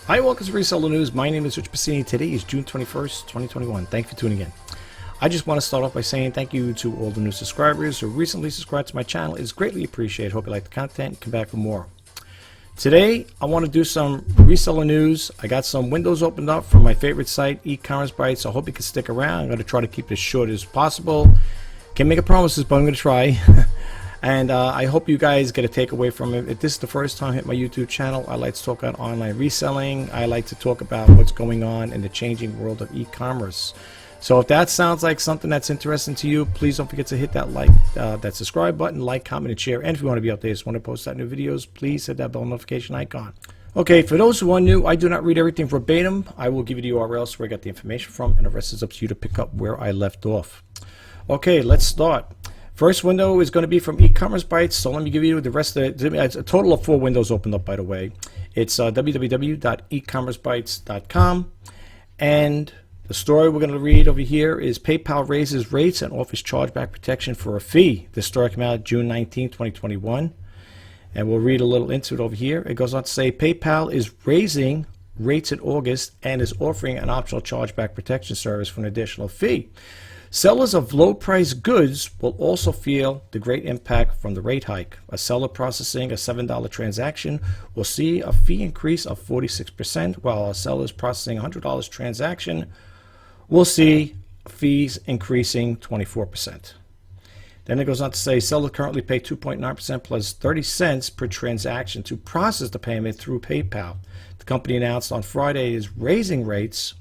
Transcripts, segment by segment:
Hi, welcome to Reseller News. My name is Rich Pasini. Today is June 21st, 2021. Thank you for tuning in. I just want to start off by saying thank you to all the new subscribers who recently subscribed to my channel. It's greatly appreciated. Hope you like the content. Come back for more. Today, I want to do some reseller news. I got some windows opened up from my favorite site, e-commerce Bytes. I hope you can stick around. I'm going to try to keep it as short as possible. Can't make a promises, but I'm going to try. And I hope you guys get a takeaway from it. If this is the first time hit my YouTube channel, I like to talk about online reselling. I like to talk about what's going on in the changing world of e-commerce. So if that sounds like something that's interesting to you, please don't forget to hit that that subscribe button, like, comment, and share. And if you want to be updated when I post out new videos, please hit that bell notification icon. Okay, for those who are new, I do not read everything verbatim. I will give you the URLs where I got the information from, and the rest is up to you to pick up where I left off. Okay, let's start. First window is going to be from e-commerce Bytes, so let me give you the rest of it. It's a total of 4 windows opened up, by the way. It's www.ecommercebytes.com, and the story we're going to read over here is PayPal raises rates and offers chargeback protection for a fee. This story came out June 19, 2021, and we'll read a little into it over here. It goes on to say PayPal is raising rates in August and is offering an optional chargeback protection service for an additional fee. Sellers of low-priced goods will also feel the great impact from the rate hike. A seller processing a $7 transaction will see a fee increase of 46%, while a seller processing a $100 transaction will see fees increasing 24%. Then it goes on to say sellers currently pay 2.9% plus 30 cents per transaction to process the payment through PayPal. The company announced on Friday it is raising rates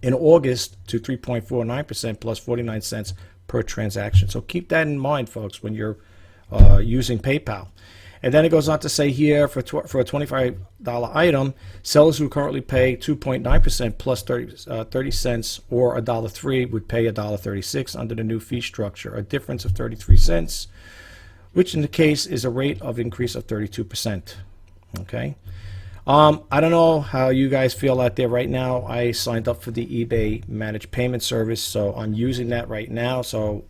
in August to 3.49% plus 49 cents per transaction. So keep that in mind, folks, when you're using PayPal. And then it goes on to say here for a $25 item, sellers who currently pay 2.9% plus 30 cents or $1.03 would pay $1.36 under the new fee structure, a difference of 33 cents, which in the case is a rate of increase of 32%. Okay. I don't know how you guys feel out there right now. I signed up for the eBay managed payment service, so I'm using that right now. So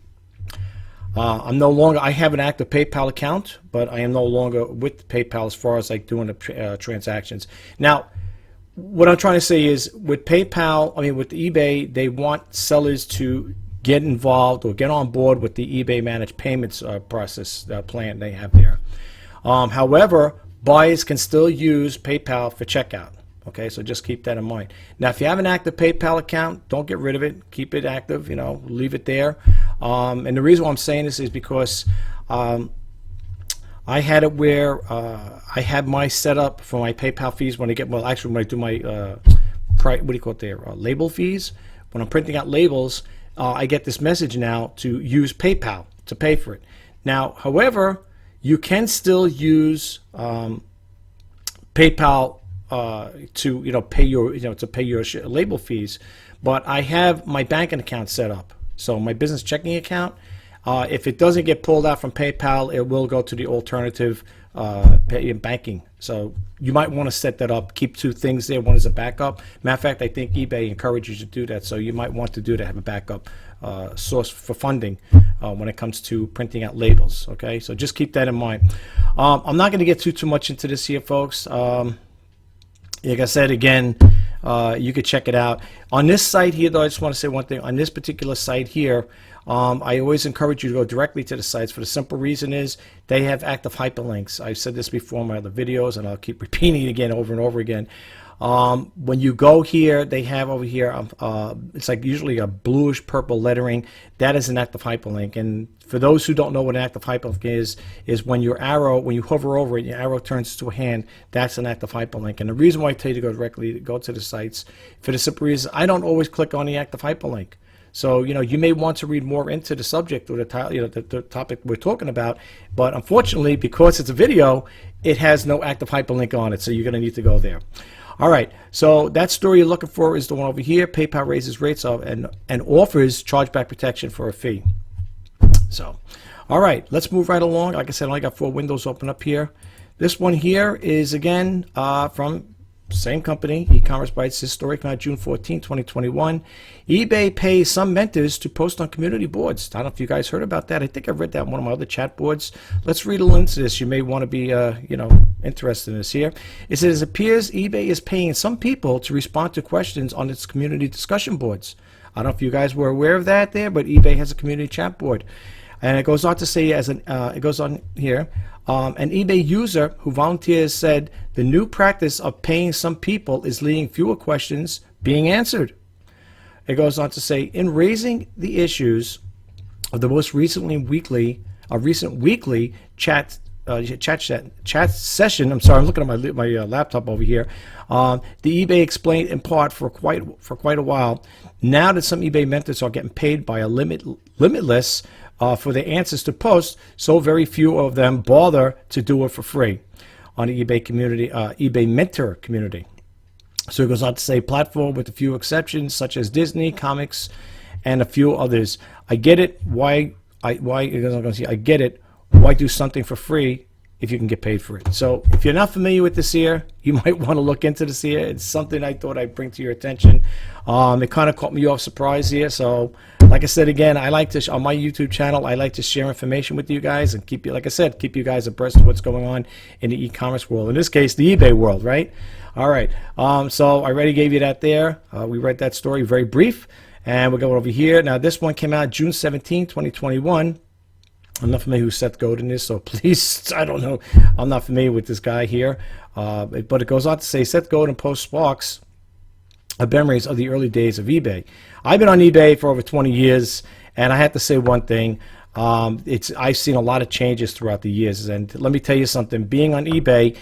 I'm no longer, I have an active PayPal account, but I am no longer with PayPal as far as like doing the transactions. Now, what I'm trying to say is with PayPal, with eBay, they want sellers to get involved or get on board with the eBay managed payments process plan they have there. However, buyers can still use PayPal for checkout. Okay, so just keep that in mind. Now, if you have an active PayPal account, don't get rid of it. Keep it active, leave it there. And the reason why I'm saying this is because I had it where I had my setup for my PayPal fees when I get, when I do my, label fees. When I'm printing out labels, I get this message now to use PayPal to pay for it. Now, however, you can still use PayPal to pay your label fees, but I have my banking account set up. So my business checking account, if it doesn't get pulled out from PayPal, it will go to the alternative banking. So you might want to set that up. Keep 2 things there. One is a backup. Matter of fact, I think eBay encourages you to do that. So you might want to do to have a backup source for funding when it comes to printing out labels. Okay, so just keep that in mind. I'm not going to get too much into this here, folks. Like I said, again, you could check it out. On this site here, though, I just want to say one thing. On this particular site here, I always encourage you to go directly to the sites for the simple reason is they have active hyperlinks. I've said this before in my other videos, and I'll keep repeating it again over and over again. When you go here, they have over here, it's like usually a bluish purple lettering. That is an active hyperlink. And for those who don't know what an active hyperlink is when your arrow, when you hover over it, your arrow turns to a hand, that's an active hyperlink. And the reason why I tell you to go to the sites, for the simple reason, I don't always click on the active hyperlink. So, you may want to read more into the subject or the topic we're talking about, but unfortunately, because it's a video, it has no active hyperlink on it, so you're going to need to go there. All right, so that story you're looking for is the one over here. PayPal raises rates and offers chargeback protection for a fee. So, all right, let's move right along. Like I said, I only got 4 windows open up here. This one here is, again, from same company, e-commerce Bytes. This story came out June 14, 2021. eBay pays some mentors to post on community boards. I don't know if you guys heard about that. I think I read that on one of my other chat boards. Let's read a little into this. You may want to be, interested in this here. It says, it appears eBay is paying some people to respond to questions on its community discussion boards. I don't know if you guys were aware of that there, but eBay has a community chat board. And it goes on to say, it goes on here, an eBay user who volunteers said the new practice of paying some people is leading fewer questions being answered. It goes on to say, in raising the issues of the most recent weekly chat session. I'm sorry, I'm looking at my laptop over here. The eBay explained in part for quite a while. Now that some eBay mentors are getting paid by a limitless for their answers to posts, so very few of them bother to do it for free on the eBay community, eBay mentor community. So it goes on to say, platform with a few exceptions such as Disney, comics, and a few others. I get it. Why? I get it. Why do something for free if you can get paid for it? So if you're not familiar with this here, you might want to look into this here. It's something I thought I'd bring to your attention. It kind of caught me off surprise here. So like I said, again, I like to, on my YouTube channel, I like to share information with you guys and keep you, like I said, keep you guys abreast of what's going on in the e-commerce world. In this case, the eBay world, right? All right. So I already gave you that there. We read that story, very brief. And we're going over here. Now, this one came out June 17, 2021. I'm not familiar who Seth Godin is, so please, I don't know. I'm not familiar with this guy here. But it goes on to say, Seth Godin posts sparks of memories of the early days of eBay. I've been on eBay for over 20 years, and I have to say one thing. I've seen a lot of changes throughout the years, and let me tell you something, being on eBay,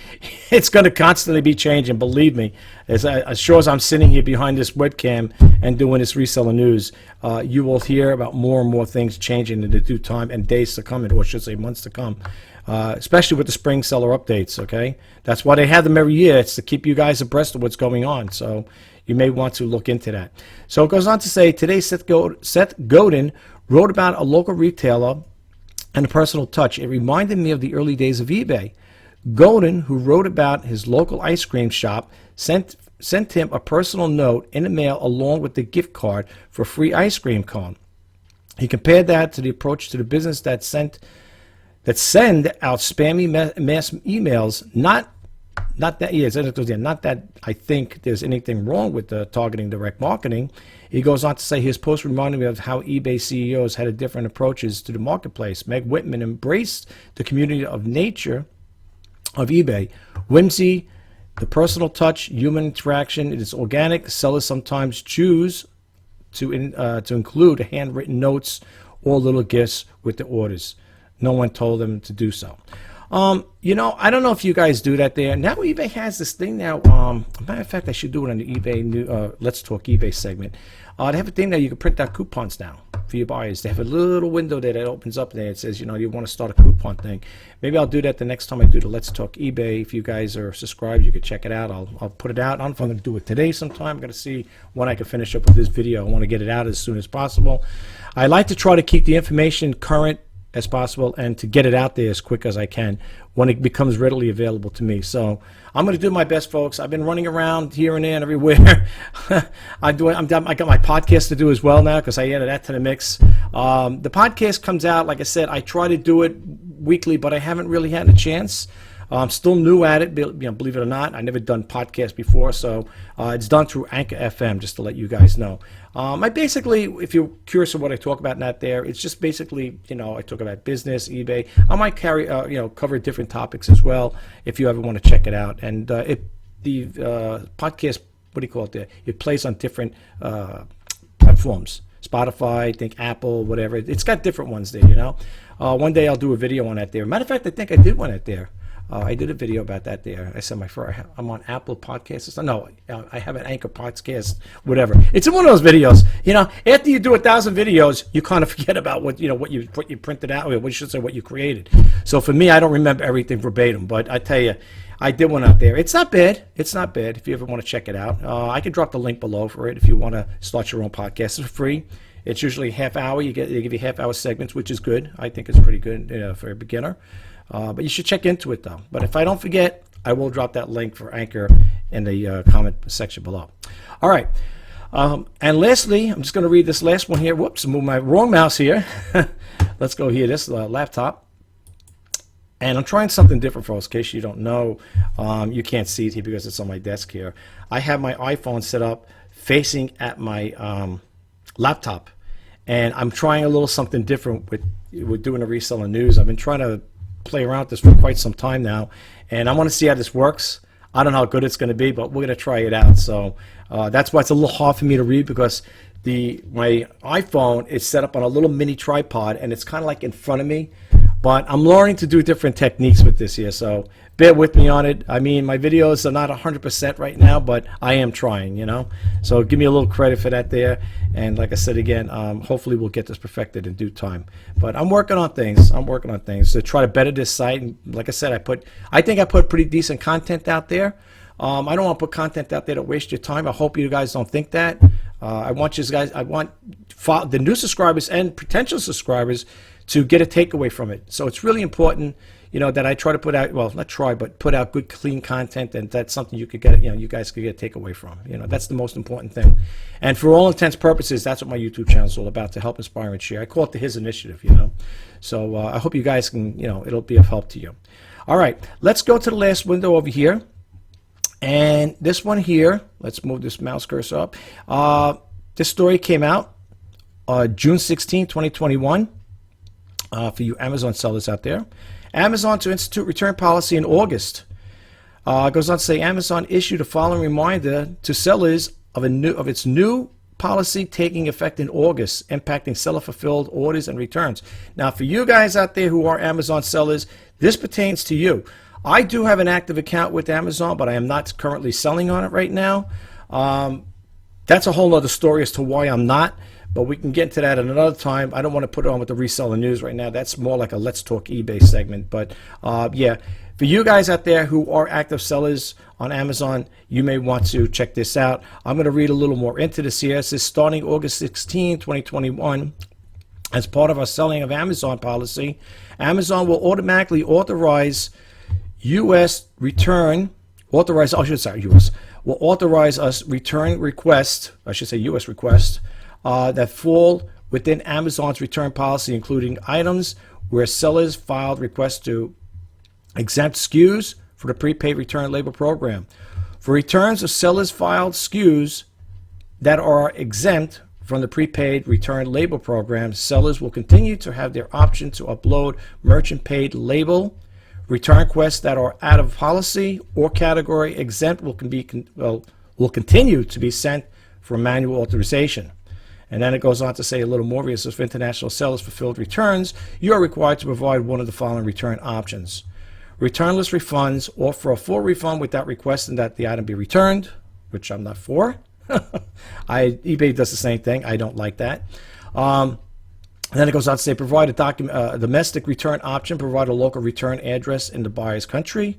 it's going to constantly be changing, believe me. As sure as I'm sitting here behind this webcam and doing this reseller news, you will hear about more and more things changing in the due time and days to come, or I should say months to come, especially with the spring seller updates, okay? That's why they have them every year. It's to keep you guys abreast of what's going on, so you may want to look into that. So it goes on to say, today Seth Godin wrote about a local retailer and a personal touch. It reminded me of the early days of eBay. Godin, who wrote about his local ice cream shop, sent him a personal note in the mail along with the gift card for a free ice cream cone. He compared that to the approach to the business that send out spammy mass emails. Not that I think there's anything wrong with targeting direct marketing. He goes on to say his post reminded me of how eBay CEOs had different approaches to the marketplace. Meg Whitman embraced the community of nature of eBay. Whimsy, the personal touch, human interaction. It is organic. Sellers sometimes choose to include handwritten notes or little gifts with the orders. No one told them to do so. You know, I don't know if you guys do that there. Now eBay has this thing now. Matter of fact, I should do it on the eBay Let's Talk eBay segment. They have a thing now you can print out coupons now for your buyers. They have a little window there that opens up there. It says, you know, you want to start a coupon thing. Maybe I'll do that the next time I do the Let's Talk eBay. If you guys are subscribed, you can check it out. I'll put it out. I don't know if I'm going to do it today sometime. I'm going to see when I can finish up with this video. I want to get it out as soon as possible. I like to try to keep the information current as possible and to get it out there as quick as I can when it becomes readily available to me. So I'm going to do my best, folks. I've been running around here and there and everywhere. I got my podcast to do as well now because I added that to the mix. The podcast comes out, like I said, I try to do it weekly, but I haven't really had a chance. I'm still new at it, believe it or not. I've never done podcasts before, so it's done through Anchor FM, just to let you guys know. I basically, if you're curious of what I talk about in that there, it's just basically, you know, I talk about business, eBay. I might cover different topics as well if you ever want to check it out. And the podcast, what do you call it there? It plays on different platforms. Spotify, I think Apple, whatever. It's got different ones there, you know. One day I'll do a video on that there. Matter of fact, I think I did one at there. I did a video about that there. I said I'm on Apple Podcasts. No, I have an Anchor Podcast, whatever. It's in one of those videos. You know, after you do 1,000 videos, you kind of forget about what you printed out, or what you should say, what you created. So for me, I don't remember everything verbatim, but I tell you, I did one out there. It's not bad. It's not bad if you ever want to check it out. I can drop the link below for it if you want to start your own podcast. It's free. It's usually a half hour. They give you half-hour segments, which is good. I think it's pretty good for a beginner. But you should check into it, though. But if I don't forget, I will drop that link for Anchor in the comment section below. All right. And lastly, I'm just going to read this last one here. Whoops, I moved my wrong mouse here. Let's go here. This laptop. And I'm trying something different, folks, in case you don't know. You can't see it here because it's on my desk here. I have my iPhone set up facing at my laptop. And I'm trying a little something different with doing the Reseller News. I've been trying to play around with this for quite some time now. And I want to see how this works. I don't know how good it's going to be, but we're going to try it out. So that's why it's a little hard for me to read, because my iPhone is set up on a little mini tripod, and it's kind of like in front of me. But I'm learning to do different techniques with this here, so bear with me on it. I mean, my videos are not 100% right now, but I am trying, you know. So give me a little credit for that there. And like I said again, hopefully we'll get this perfected in due time. But I'm working on things. I'm working on things to try to better this site. And like I said, I think I put pretty decent content out there. I don't want to put content out there to waste your time. I hope you guys don't think that. I want the new subscribers and potential subscribers to get a takeaway from it. So it's really important, you know, that I try to put out, well, not try, but put out good, clean content, and that's something you could get, you know, you guys could get a takeaway from. You know, that's the most important thing. And for all intents and purposes, that's what my YouTube channel is all about, to help inspire and share. I call it the His Initiative, you know. So I hope you guys can, you know, it'll be of help to you. All right, let's go to the last window over here. And this one here, let's move this mouse cursor up. This story came out June 16, 2021. For you Amazon sellers out there. Amazon to institute return policy in August. Goes on to say Amazon issued a following reminder to sellers of its new policy taking effect in August, impacting seller-fulfilled orders and returns. Now, for you guys out there who are Amazon sellers, this pertains to you. I do have an active account with Amazon, but I am not currently selling on it right now. That's a whole other story as to why I'm not. But we can get into that at another time. I don't want to put it on with the Reseller News right now. That's more like a Let's Talk eBay segment. But yeah, for you guys out there who are active sellers on Amazon, you may want to check this out. I'm going to read a little more into this here. It says, starting August 16, 2021, as part of our selling of Amazon policy, Amazon will automatically authorize U.S. return, authorize us return requests, I should say U.S. requests, that fall within Amazon's return policy, including items where sellers filed requests to exempt SKUs for the prepaid return label program. For returns of sellers filed SKUs that are exempt from the prepaid return label program, sellers will continue to have their option to upload merchant paid label. Return requests that are out of policy or category exempt will continue to be sent for manual authorization. And then it goes on to say a little more. It says, for international sellers fulfilled returns, you are required to provide one of the following return options: returnless refunds, or for a full refund without requesting that the item be returned, which I'm not for. eBay does the same thing. I don't like that. And then it goes on to say, provide a domestic return option, provide a local return address in the buyer's country.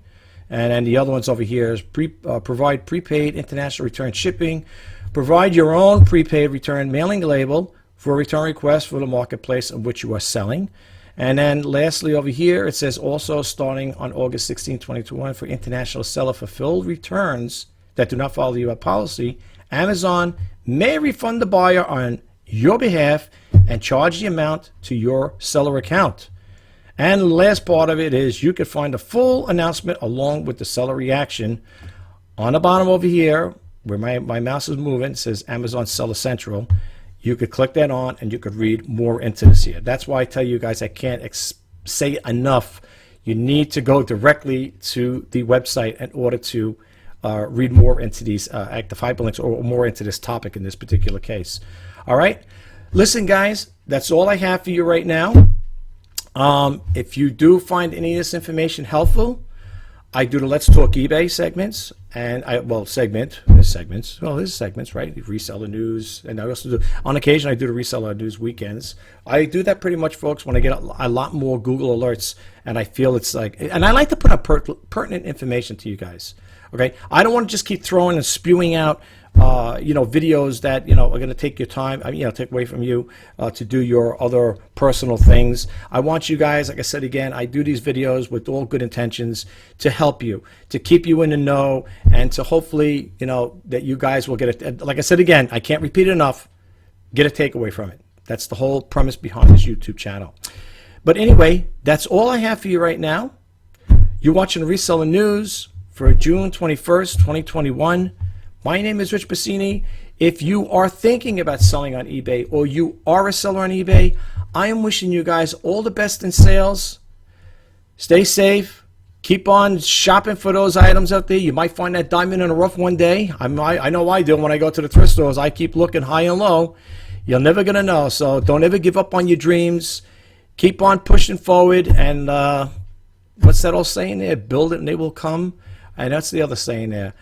And then the other ones over here is provide prepaid international return shipping. Provide your own prepaid return mailing label for a return request for the marketplace in which you are selling. And then lastly over here, it says also starting on August 16, 2021, for international seller fulfilled returns that do not follow the U.S. policy, Amazon may refund the buyer on your behalf and charge the amount to your seller account. And the last part of it is you can find a full announcement along with the seller reaction on the bottom over here, where my mouse is moving. It says Amazon Seller Central. You could click that on and you could read more into this here. That's why I tell you guys I can't say enough. You need to go directly to the website in order to read more into these active hyperlinks, or more into this topic in this particular case. All right. Listen, guys, that's all I have for you right now. If you do find any of this information helpful, I do the Let's Talk eBay segments, and there's segments, right? Reseller News, and I also do, on occasion, I do the Reseller News weekends. I do that pretty much, folks, when I get a lot more Google alerts, and I feel it's like, and I like to put up pertinent information to you guys. Okay, I don't want to just keep throwing and spewing out, videos that are going to take your time, take away from you to do your other personal things. I want you guys, like I said again, I do these videos with all good intentions to help you, to keep you in the know, and to hopefully, that you guys will get it. Like I said again, I can't repeat it enough. Get a takeaway from it. That's the whole premise behind this YouTube channel. But anyway, that's all I have for you right now. You're watching Reseller News for June 21st, 2021. My name is Rich Pasini. If you are thinking about selling on eBay or you are a seller on eBay, I am wishing you guys all the best in sales. Stay safe. Keep on shopping for those items out there. You might find that diamond in the rough one day. I know I do when I go to the thrift stores. I keep looking high and low. You're never going to know. So don't ever give up on your dreams. Keep on pushing forward. And what's that old saying there? Build it and they will come. And that's the other saying there.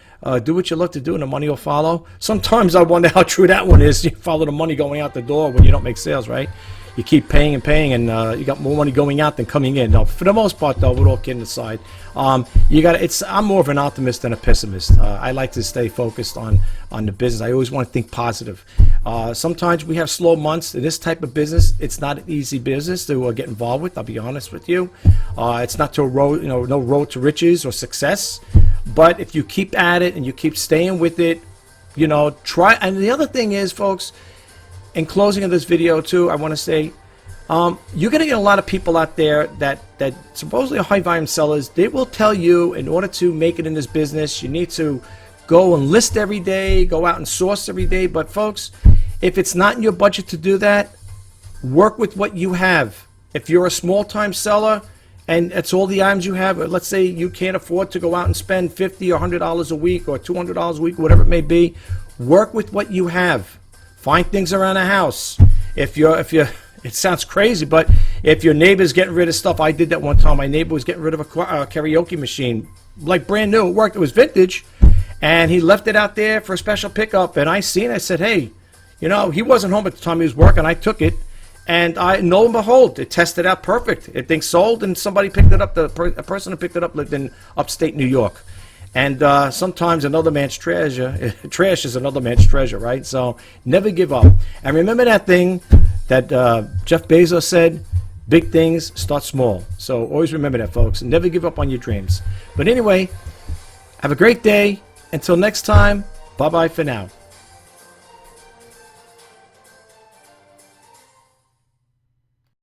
Do what you love to do and the money will follow. Sometimes I wonder how true that one is. You follow the money going out the door when you don't make sales, right? You keep paying and paying, and you got more money going out than coming in. No, for the most part, though, we're all kidding aside. I'm more of an optimist than a pessimist. I like to stay focused on the business. I always want to think positive. Sometimes we have slow months. In this type of business, it's not an easy business to get involved with. I'll be honest with you. It's not no road to riches or success. But if you keep at it and you keep staying with it, try. And the other thing is, folks, in closing of this video too, I want to say you're going to get a lot of people out there that supposedly are high volume sellers. They will tell you in order to make it in this business, you need to go and list every day, go out and source every day. But folks, if it's not in your budget to do that, work with what you have. If you're a small time seller and it's all the items you have, let's say you can't afford to go out and spend $50 or $100 a week or $200 a week, whatever it may be, work with what you have. Find things around the house. If it sounds crazy, but if your neighbor's getting rid of stuff, I did that one time. My neighbor was getting rid of a karaoke machine, like brand new. It worked. It was vintage, and he left it out there for a special pickup. And I seen it. I said, hey, he wasn't home at the time he was working. I took it, and lo and behold, it tested out perfect. It thing sold, and somebody picked it up. A person who picked it up lived in upstate New York. And sometimes another man's trash is another man's treasure, right? So never give up. And remember that thing that Jeff Bezos said, big things start small. So always remember that, folks. Never give up on your dreams. But anyway, have a great day. Until next time, bye-bye for now.